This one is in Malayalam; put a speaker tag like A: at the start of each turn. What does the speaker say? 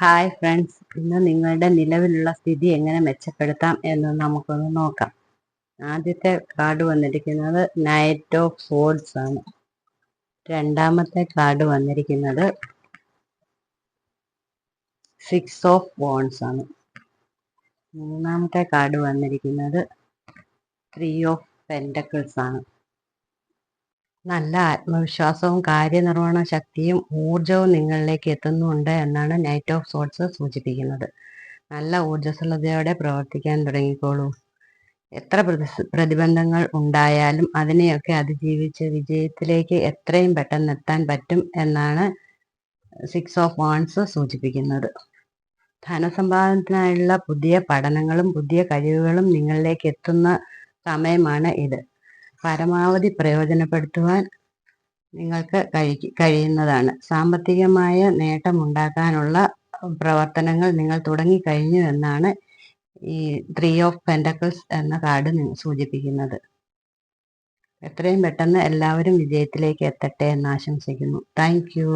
A: ഹായ് ഫ്രണ്ട്സ്, ഇന്ന് നിങ്ങളുടെ നിലവിലുള്ള സ്ഥിതി എങ്ങനെ മെച്ചപ്പെടുത്താം എന്ന് നമുക്കൊന്ന് നോക്കാം. ആദ്യത്തെ കാർഡ് വന്നിരിക്കുന്നത് നൈറ്റ് ഓഫ് സോർഡ്സ് ആണ്. രണ്ടാമത്തെ കാർഡ് വന്നിരിക്കുന്നത് 6 ഓഫ് വോൺസ് ആണ്. മൂന്നാമത്തെ കാർഡ് വന്നിരിക്കുന്നത് 3 ഓഫ് പെന്റക്കിൾസ് ആണ്. നല്ല ആത്മവിശ്വാസവും കാര്യനിർവഹണ ശക്തിയും ഊർജവും നിങ്ങളിലേക്ക് എത്തുന്നുണ്ട് എന്നാണ് നൈറ്റ് ഓഫ് സോർഡ്സ് സൂചിപ്പിക്കുന്നത്. നല്ല ഊർജ്ജസ്വലതയോടെ പ്രവർത്തിക്കാൻ തുടങ്ങിക്കോളൂ. എത്ര പ്രതിബന്ധങ്ങൾ ഉണ്ടായാലും അതിനെയൊക്കെ അതിജീവിച്ച് വിജയത്തിലേക്ക് എത്രയും പെട്ടെന്ന് എത്താൻ പറ്റും എന്നാണ് 6 ഓഫ് വാൺസ് സൂചിപ്പിക്കുന്നത്. ധനസമ്പാദനത്തിനായുള്ള പുതിയ പഠനങ്ങളും പുതിയ കഴിവുകളും നിങ്ങളിലേക്ക് എത്തുന്ന സമയമാണ് ഇത്. പരമാവധി പ്രയോജനപ്പെടുത്തുവാൻ നിങ്ങൾക്ക് കഴിയുന്നതാണ്. സാമ്പത്തികമായ നേട്ടമുണ്ടാക്കാനുള്ള പ്രവർത്തനങ്ങൾ നിങ്ങൾ തുടങ്ങിക്കഴിഞ്ഞു എന്നാണ് ഈ 3 ഓഫ് പെന്റക്കിൾസ് എന്ന കാർഡ് സൂചിപ്പിക്കുന്നത്. എത്രയും പെട്ടെന്ന് എല്ലാവരും വിജയത്തിലേക്ക് എത്തട്ടെ എന്ന് ആശംസിക്കുന്നു. Thank you.